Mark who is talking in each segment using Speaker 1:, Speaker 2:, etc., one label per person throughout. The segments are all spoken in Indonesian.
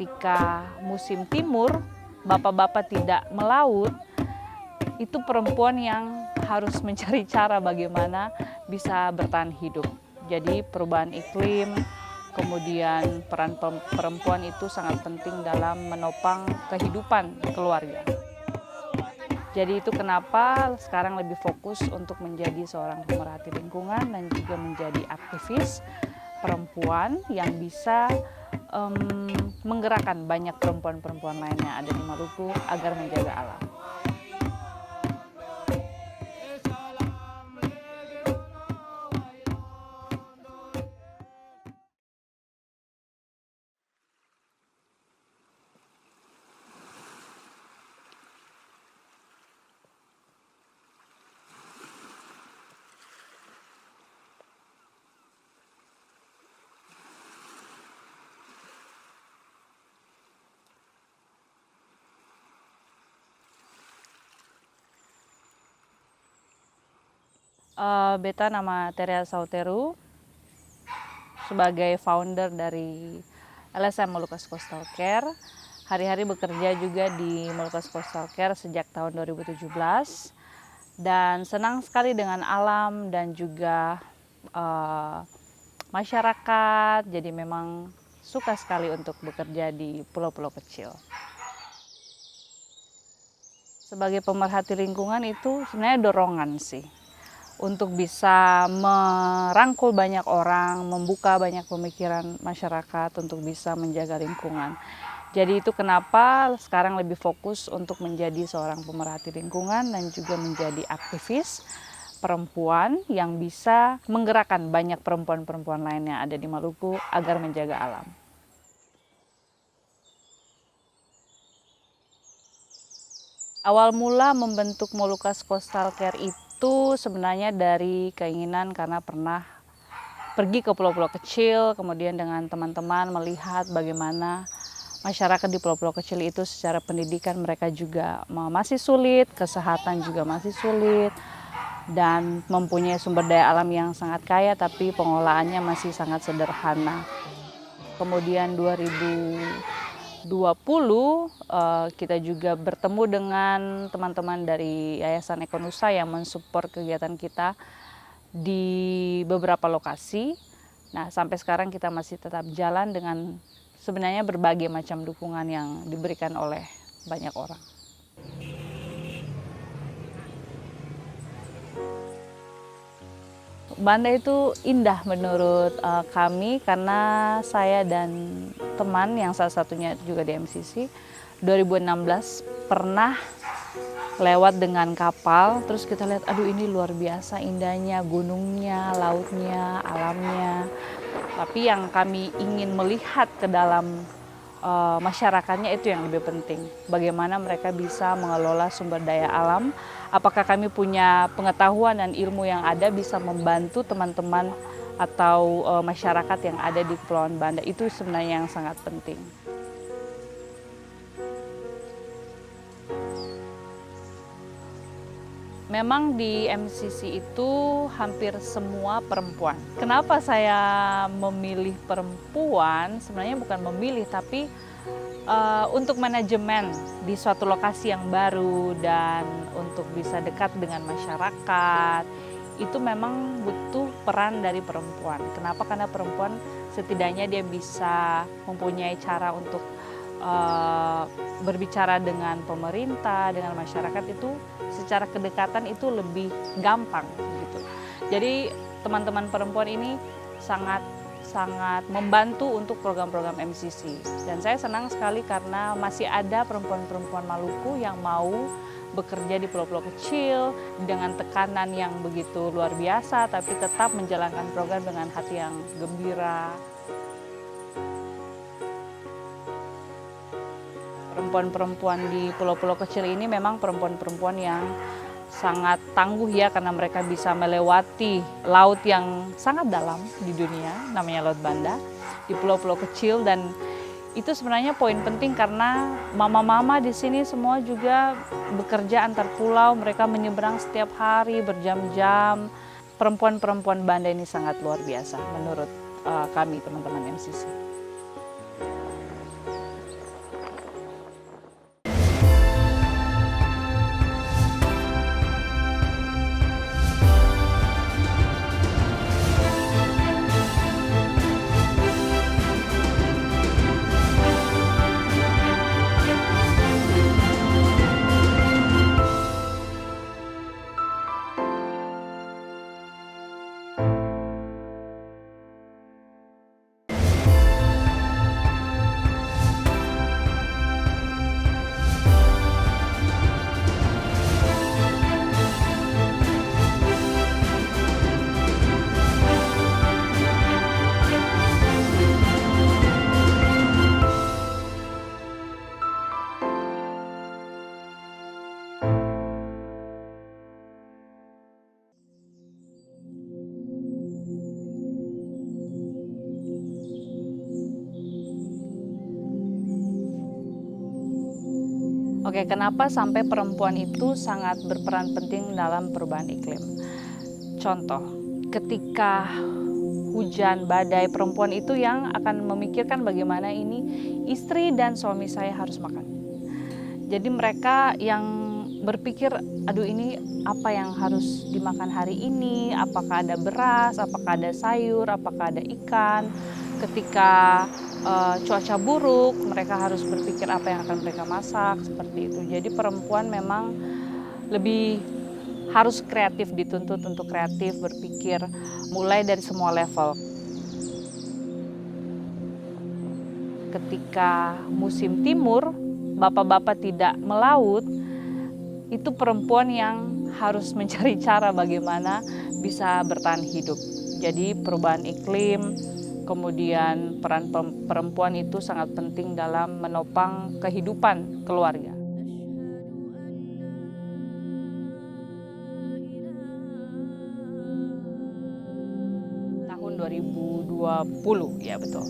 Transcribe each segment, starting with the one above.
Speaker 1: ketika musim timur, bapak-bapak tidak melaut, itu perempuan yang harus mencari cara bagaimana bisa bertahan hidup. Jadi perubahan iklim, kemudian peran perempuan itu sangat penting dalam menopang kehidupan keluarga. Jadi itu kenapa sekarang lebih fokus untuk menjadi seorang pemerhati lingkungan dan juga menjadi aktivis perempuan yang bisa menggerakkan banyak perempuan-perempuan lain yang ada di Maluku agar menjaga alam. Beta nama Terea Sauteru, sebagai founder dari LSM Molucas Coastal Care. Hari-hari bekerja juga di Molucas Coastal Care sejak tahun 2017 dan senang sekali dengan alam dan juga masyarakat. Jadi memang suka sekali untuk bekerja di pulau-pulau kecil. Sebagai pemerhati lingkungan itu sebenarnya dorongan sih untuk bisa merangkul banyak orang, membuka banyak pemikiran masyarakat untuk bisa menjaga lingkungan. Jadi itu kenapa sekarang lebih fokus untuk menjadi seorang pemerhati lingkungan dan juga menjadi aktivis perempuan yang bisa menggerakkan banyak perempuan-perempuan lain yang ada di Maluku agar menjaga alam. Awal mula membentuk Molucas Coastal Care itu sebenarnya dari keinginan karena pernah pergi ke pulau-pulau kecil, kemudian dengan teman-teman melihat bagaimana masyarakat di pulau-pulau kecil itu secara pendidikan mereka juga masih sulit, kesehatan juga masih sulit, dan mempunyai sumber daya alam yang sangat kaya tapi pengolahannya masih sangat sederhana. Kemudian 2020 kita juga bertemu dengan teman-teman dari Yayasan Ekonusa yang mensupport kegiatan kita di beberapa lokasi. Nah, sampai sekarang kita masih tetap jalan dengan sebenarnya berbagai macam dukungan yang diberikan oleh banyak orang. Banda itu indah menurut kami karena saya dan teman yang salah satunya juga di MCC 2016 pernah lewat dengan kapal, terus kita lihat aduh ini luar biasa indahnya gunungnya, lautnya, alamnya. Tapi yang kami ingin melihat ke dalam masyarakatnya itu yang lebih penting. Bagaimana mereka bisa mengelola sumber daya alam, apakah kami punya pengetahuan dan ilmu yang ada bisa membantu teman-teman atau masyarakat yang ada di Kepulauan Banda, itu sebenarnya yang sangat penting. Memang di MCC itu hampir semua perempuan. Kenapa saya memilih perempuan? Sebenarnya bukan memilih, tapi untuk manajemen di suatu lokasi yang baru dan untuk bisa dekat dengan masyarakat, itu memang butuh peran dari perempuan. Kenapa? Karena perempuan setidaknya dia bisa mempunyai cara untuk berbicara dengan pemerintah, dengan masyarakat itu secara kedekatan itu lebih gampang gitu. Jadi teman-teman perempuan ini sangat membantu untuk program-program MCC. Dan saya senang sekali karena masih ada perempuan-perempuan Maluku yang mau bekerja di pulau-pulau kecil dengan tekanan yang begitu luar biasa, tapi tetap menjalankan program dengan hati yang gembira. Perempuan-perempuan di pulau-pulau kecil ini memang perempuan-perempuan yang sangat tangguh ya, karena mereka bisa melewati laut yang sangat dalam di dunia, namanya Laut Banda, di pulau-pulau kecil. Dan itu sebenarnya poin penting karena mama-mama di sini semua juga bekerja antar pulau, mereka menyeberang setiap hari berjam-jam. Perempuan-perempuan Banda ini sangat luar biasa menurut kami teman-teman MCC. Oke, kenapa sampai perempuan itu sangat berperan penting dalam perubahan iklim? Contoh, ketika hujan, badai, perempuan itu yang akan memikirkan bagaimana ini istri dan suami saya harus makan. Jadi mereka yang berpikir, aduh ini apa yang harus dimakan hari ini, apakah ada beras, apakah ada sayur, apakah ada ikan. Ketika cuaca buruk, mereka harus berpikir apa yang akan mereka masak, seperti itu. Jadi perempuan memang lebih harus kreatif, dituntut untuk kreatif, berpikir mulai dari semua level. Ketika musim timur, bapak-bapak tidak melaut, itu perempuan yang harus mencari cara bagaimana bisa bertahan hidup. Jadi perubahan iklim, kemudian peran perempuan itu sangat penting dalam menopang kehidupan keluarga. Tahun 2020, ya betul.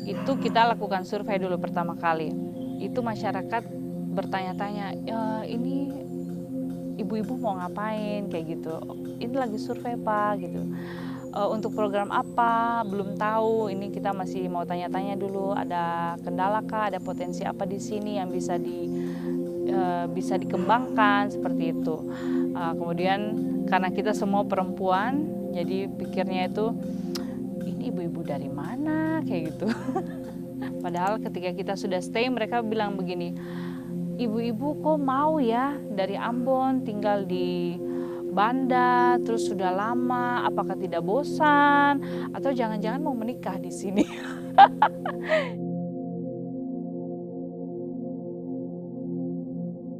Speaker 1: Itu kita lakukan survei dulu pertama kali. Itu masyarakat bertanya-tanya, ini ibu-ibu mau ngapain kayak gitu. Ini lagi survei Pak gitu. Untuk program apa belum tahu, ini kita masih mau tanya-tanya dulu, ada kendala kah, ada potensi apa di sini yang bisa dikembangkan seperti itu. Kemudian karena kita semua perempuan, jadi pikirnya itu ini ibu-ibu dari mana kayak gitu. Padahal ketika kita sudah stay, mereka bilang begini, ibu-ibu kok mau ya dari Ambon tinggal di Banda, terus sudah lama, apakah tidak bosan, atau jangan-jangan mau menikah di sini?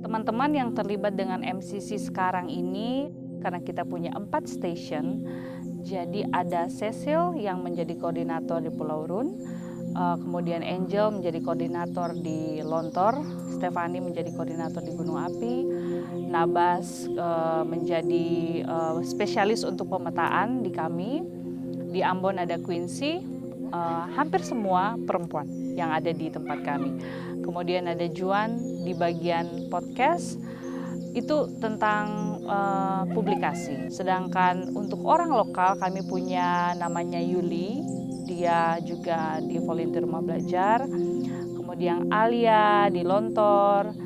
Speaker 1: Teman-teman yang terlibat dengan MCC sekarang ini, karena kita punya 4 station, jadi ada Cecil yang menjadi koordinator di Pulau Rune, kemudian Angel menjadi koordinator di Lontor, Stefani menjadi koordinator di Gunung Api, Nabas menjadi spesialis untuk pemetaan di kami, di Ambon ada Quincy, hampir semua perempuan yang ada di tempat kami. Kemudian ada Juan di bagian podcast, itu tentang publikasi. Sedangkan untuk orang lokal kami punya namanya Yuli, dia juga di volunteer rumah belajar. Kemudian Alia di Lontor,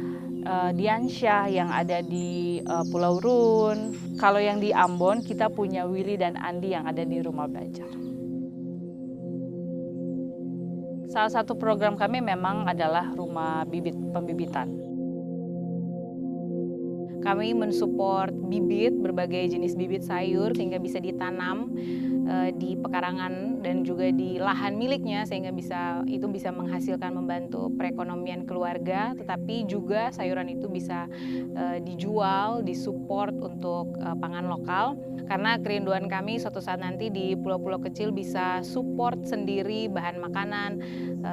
Speaker 1: Diansyah yang ada di Pulau Rune. Kalau yang di Ambon kita punya Willy dan Andi yang ada di rumah belajar. Salah satu program kami memang adalah rumah bibit pembibitan. Kami mensupport bibit, berbagai jenis bibit sayur sehingga bisa ditanam di pekarangan dan juga di lahan miliknya, sehingga itu bisa menghasilkan, membantu perekonomian keluarga, tetapi juga sayuran itu bisa dijual, disupport untuk pangan lokal. Karena kerinduan kami suatu saat nanti di pulau-pulau kecil bisa support sendiri bahan makanan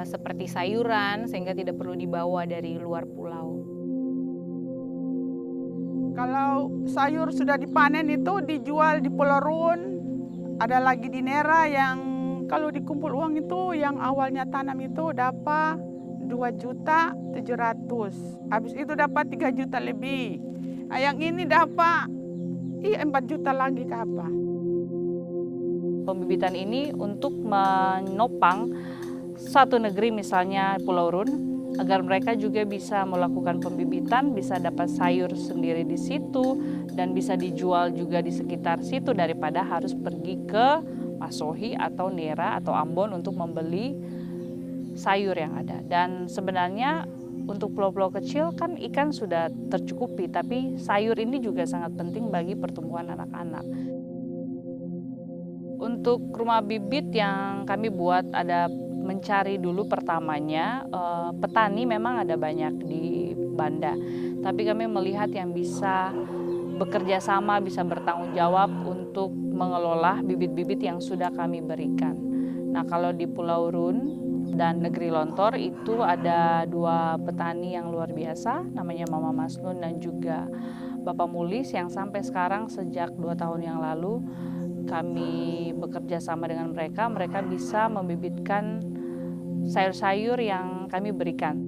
Speaker 1: seperti sayuran, sehingga tidak perlu dibawa dari luar pulau.
Speaker 2: Kalau sayur sudah dipanen itu dijual di Pulau Rune, ada lagi di Nera yang kalau dikumpul uang itu yang awalnya tanam itu dapat 2.700.000, habis itu dapat 3 juta lebih. Yang ini dapat 4 juta lagi ke apa?
Speaker 1: Pembibitan ini untuk menopang satu negeri misalnya Pulau Rune, agar mereka juga bisa melakukan pembibitan, bisa dapat sayur sendiri di situ, dan bisa dijual juga di sekitar situ daripada harus pergi ke Pasohi atau Nera atau Ambon untuk membeli sayur yang ada. Dan sebenarnya untuk pulau-pulau kecil kan ikan sudah tercukupi, tapi sayur ini juga sangat penting bagi pertumbuhan anak-anak. Untuk rumah bibit yang kami buat ada mencari dulu pertamanya, petani memang ada banyak di Banda, tapi kami melihat yang bisa bekerja sama, bisa bertanggung jawab untuk mengelola bibit-bibit yang sudah kami berikan. Nah, kalau di Pulau Rune dan Negeri Lontor itu ada 2 petani yang luar biasa, namanya Mama Masnun dan juga Bapak Mulis, yang sampai sekarang sejak 2 tahun yang lalu kami bekerja sama dengan mereka bisa membibitkan sayur-sayur yang kami berikan.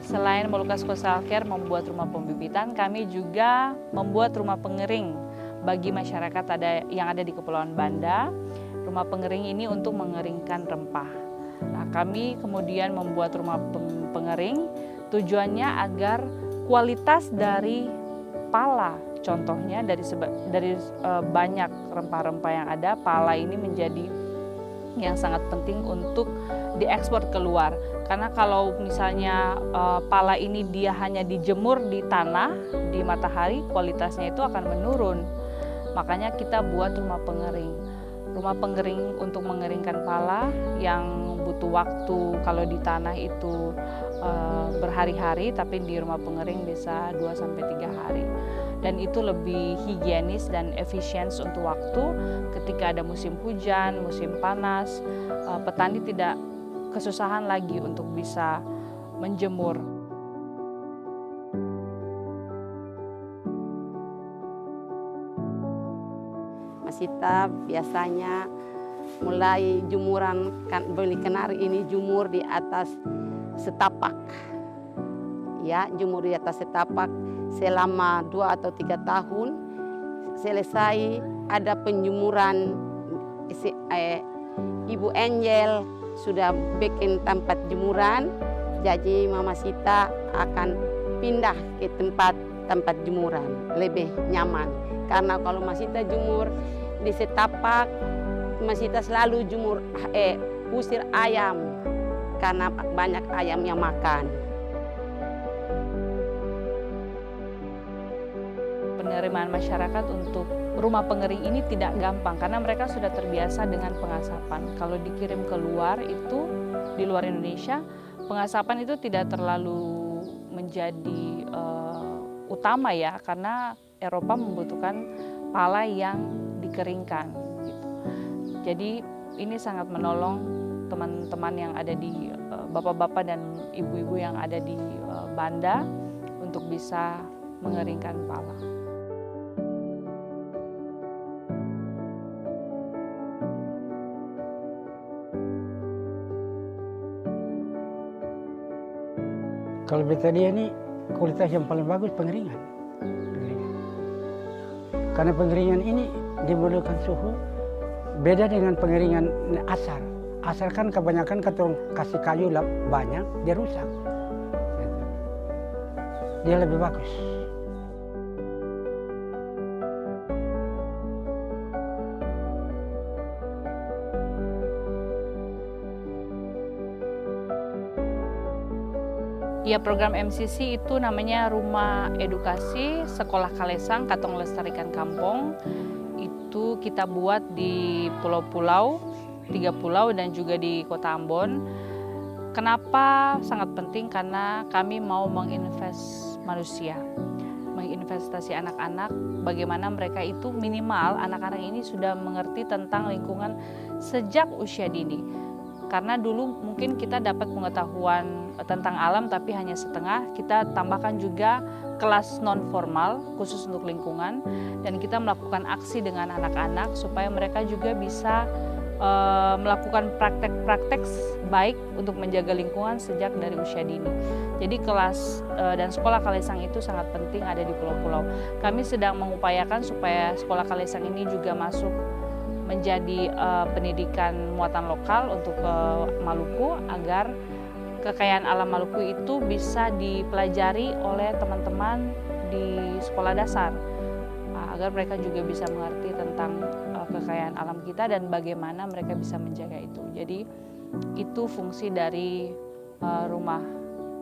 Speaker 1: selain Molucas Coastal Care membuat rumah pembibitan, kami juga membuat rumah pengering bagi masyarakat yang ada di Kepulauan Banda. Rumah pengering ini untuk mengeringkan rempah. Nah, kami kemudian membuat rumah pengering tujuannya agar kualitas dari pala, contohnya dari banyak rempah-rempah yang ada, pala ini menjadi yang sangat penting untuk diekspor keluar. Karena kalau misalnya pala ini dia hanya dijemur di tanah, di matahari, kualitasnya itu akan menurun. Makanya kita buat rumah pengering. Rumah pengering untuk mengeringkan pala yang butuh waktu, kalau di tanah itu berhari-hari, tapi di rumah pengering bisa 2-3 hari. Dan itu lebih higienis dan efisien untuk waktu. Ketika ada musim hujan, musim panas, petani tidak kesusahan lagi untuk bisa menjemur.
Speaker 3: Mas Sita biasanya mulai jumuran, beli kenari ini jumur di atas setapak. Ya, jumur di atas setapak selama 2 atau 3 tahun. Selesai ada penjumuran, Ibu Angel sudah bikin tempat jemuran. Jadi Mama Sita akan pindah ke tempat jemuran, lebih nyaman. Karena kalau Mas Sita jumur di setapak, Mas Sita selalu jumur usir ayam karena banyak ayam yang makan.
Speaker 1: Penerimaan masyarakat untuk rumah pengering ini tidak gampang karena mereka sudah terbiasa dengan pengasapan. Kalau dikirim keluar itu di luar Indonesia, pengasapan itu tidak terlalu menjadi utama ya, karena Eropa membutuhkan pala yang dikeringkan. Gitu. Jadi ini sangat menolong teman-teman yang ada di bapak-bapak dan ibu-ibu yang ada di Banda untuk bisa mengeringkan pala.
Speaker 4: Kalau Betadia ini kualitas yang paling bagus pengeringan. Karena pengeringan ini diperlukan suhu beda dengan pengeringan asar. Asar kan kebanyakan katong kasih kayu banyak, dia rusak. Dia lebih bagus.
Speaker 1: Ya, program MCC itu namanya Rumah Edukasi Sekolah Kalesang Katong Lestarikan Kampung. Itu kita buat di pulau-pulau, 3 pulau dan juga di Kota Ambon. Kenapa sangat penting? Karena kami mau menginvest manusia, menginvestasi anak-anak, bagaimana mereka itu minimal anak-anak ini sudah mengerti tentang lingkungan sejak usia dini. Karena dulu mungkin kita dapat pengetahuan tentang alam tapi hanya setengah, kita tambahkan juga kelas non formal khusus untuk lingkungan dan kita melakukan aksi dengan anak-anak supaya mereka juga bisa melakukan praktek-praktek baik untuk menjaga lingkungan sejak dari usia dini. Jadi kelas dan sekolah Kalesang itu sangat penting ada di pulau-pulau. Kami sedang mengupayakan supaya sekolah Kalesang ini juga masuk menjadi pendidikan muatan lokal untuk Maluku agar kekayaan alam Maluku itu bisa dipelajari oleh teman-teman di sekolah dasar agar mereka juga bisa mengerti tentang kekayaan alam kita dan bagaimana mereka bisa menjaga itu. Jadi itu fungsi dari rumah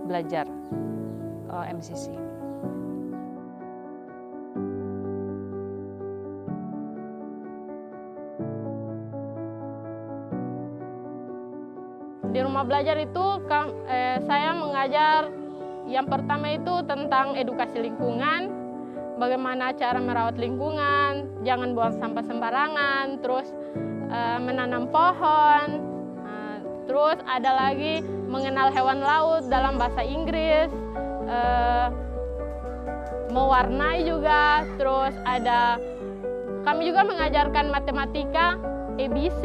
Speaker 1: belajar MCC.
Speaker 5: Di rumah belajar itu saya mengajar yang pertama itu tentang edukasi lingkungan, bagaimana cara merawat lingkungan, jangan buang sampah sembarangan, terus menanam pohon, terus ada lagi mengenal hewan laut dalam bahasa Inggris, mewarnai juga, terus kami juga mengajarkan matematika, ABC,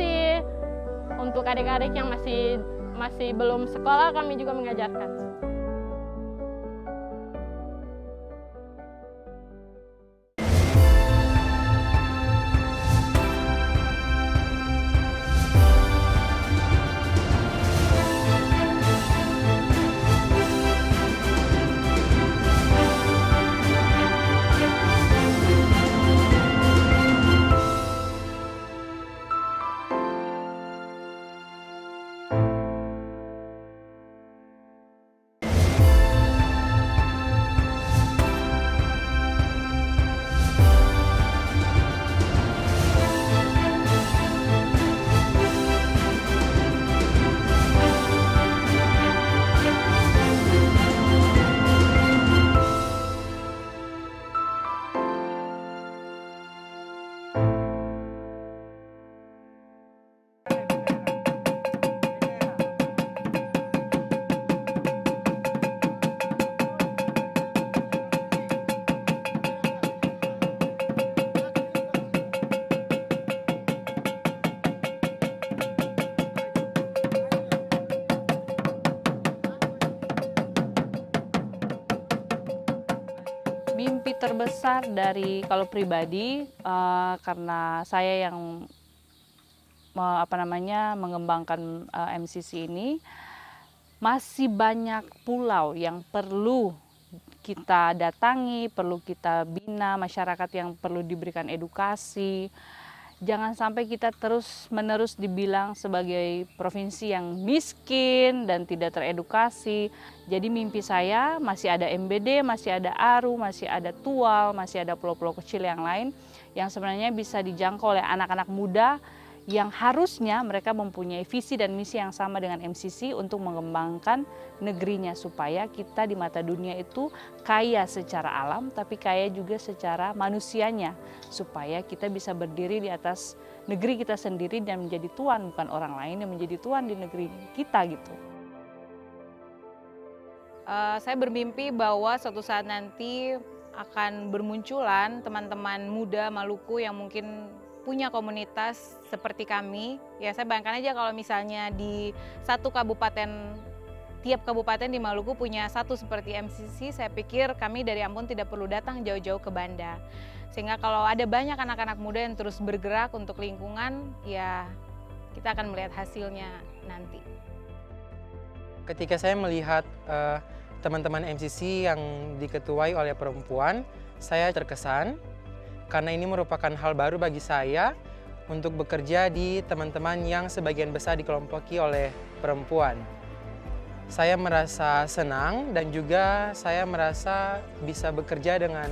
Speaker 5: untuk adik-adik yang masih belum sekolah kami juga mengajarkan.
Speaker 1: terbesar dari kalau pribadi karena saya yang mengembangkan MCC ini, masih banyak pulau yang perlu kita datangi, perlu kita bina, masyarakat yang perlu diberikan edukasi. Jangan sampai kita terus-menerus dibilang sebagai provinsi yang miskin dan tidak teredukasi. Jadi mimpi saya masih ada MBD, masih ada Aru, masih ada Tual, masih ada pulau-pulau kecil yang lain yang sebenarnya bisa dijangkau oleh anak-anak muda yang harusnya mereka mempunyai visi dan misi yang sama dengan MCC untuk mengembangkan negerinya supaya kita di mata dunia itu kaya secara alam tapi kaya juga secara manusianya, supaya kita bisa berdiri di atas negeri kita sendiri dan menjadi tuan, bukan orang lain yang menjadi tuan di negeri kita gitu. Saya bermimpi bahwa suatu saat nanti akan bermunculan teman-teman muda Maluku yang mungkin punya komunitas seperti kami. Ya, saya bayangkan aja kalau misalnya di satu kabupaten, tiap kabupaten di Maluku punya satu seperti MCC, saya pikir kami dari Ambon tidak perlu datang jauh-jauh ke Banda. Sehingga kalau ada banyak anak-anak muda yang terus bergerak untuk lingkungan, ya kita akan melihat hasilnya nanti.
Speaker 6: Ketika saya melihat teman-teman MCC yang diketuai oleh perempuan, saya terkesan karena ini merupakan hal baru bagi saya untuk bekerja di teman-teman yang sebagian besar dikelompoki oleh perempuan. Saya merasa senang dan juga saya merasa bisa bekerja dengan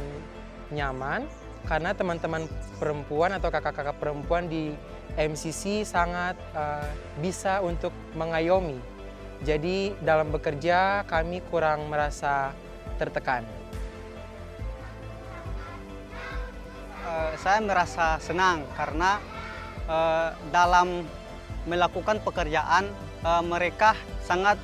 Speaker 6: nyaman karena teman-teman perempuan atau kakak-kakak perempuan di MCC sangat bisa untuk mengayomi. Jadi dalam bekerja kami kurang merasa tertekan.
Speaker 7: Saya merasa senang karena dalam melakukan pekerjaan mereka sangat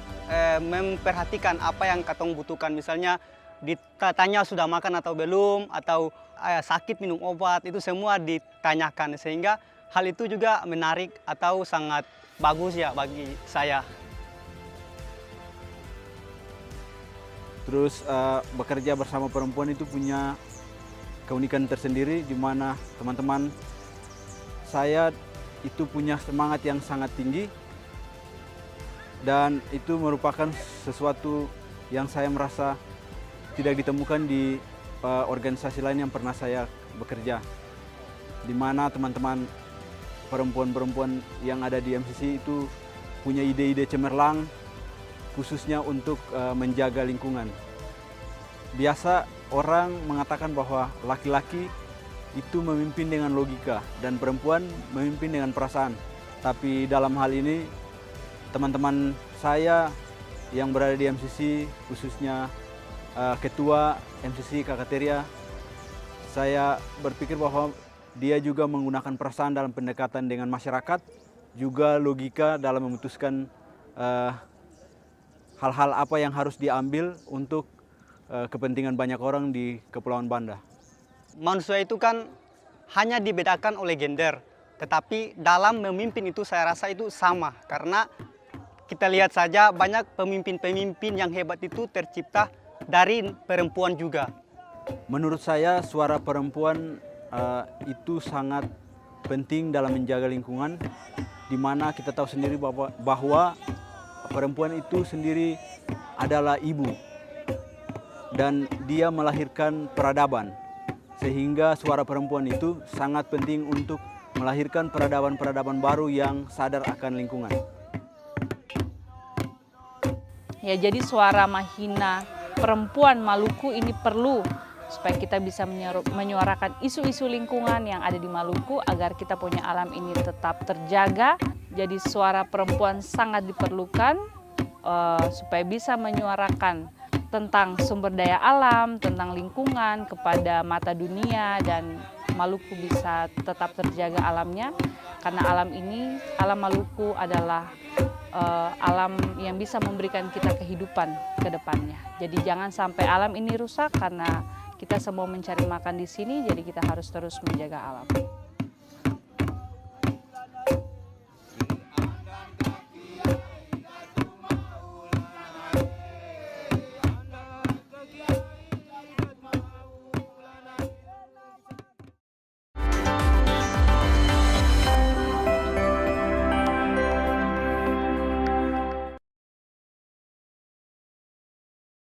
Speaker 7: memperhatikan apa yang katong butuhkan. Misalnya ditanya sudah makan atau belum, atau sakit minum obat, itu semua ditanyakan. Sehingga hal itu juga menarik atau sangat bagus ya bagi saya.
Speaker 8: Terus bekerja bersama perempuan itu punya keunikan tersendiri di mana teman-teman saya itu punya semangat yang sangat tinggi dan itu merupakan sesuatu yang saya merasa tidak ditemukan di organisasi lain yang pernah saya bekerja, di mana teman-teman perempuan-perempuan yang ada di MCC itu punya ide-ide cemerlang khususnya untuk menjaga lingkungan. Biasa orang mengatakan bahwa laki-laki itu memimpin dengan logika dan perempuan memimpin dengan perasaan. Tapi dalam hal ini teman-teman saya yang berada di MCC, khususnya ketua MCC Kakak Teria, saya berpikir bahwa dia juga menggunakan perasaan dalam pendekatan dengan masyarakat, juga logika dalam memutuskan hal-hal apa yang harus diambil untuk kepentingan banyak orang di Kepulauan Banda.
Speaker 7: Manusia itu kan hanya dibedakan oleh gender, tetapi dalam memimpin itu saya rasa itu sama. Karena kita lihat saja banyak pemimpin-pemimpin yang hebat itu tercipta dari perempuan juga.
Speaker 8: Menurut saya suara perempuan itu sangat penting dalam menjaga lingkungan, di mana kita tahu sendiri bahwa perempuan itu sendiri adalah ibu. Dan dia melahirkan peradaban, sehingga suara perempuan itu sangat penting untuk melahirkan peradaban-peradaban baru yang sadar akan lingkungan.
Speaker 1: Ya, jadi suara mahina perempuan Maluku ini perlu supaya kita bisa menyuarakan isu-isu lingkungan yang ada di Maluku agar kita punya alam ini tetap terjaga. Jadi suara perempuan sangat diperlukan supaya bisa menyuarakan tentang sumber daya alam, tentang lingkungan kepada mata dunia, dan Maluku bisa tetap terjaga alamnya, karena alam Maluku adalah alam yang bisa memberikan kita kehidupan ke depannya. Jadi jangan sampai alam ini rusak karena kita semua mencari makan di sini, jadi kita harus terus menjaga alam.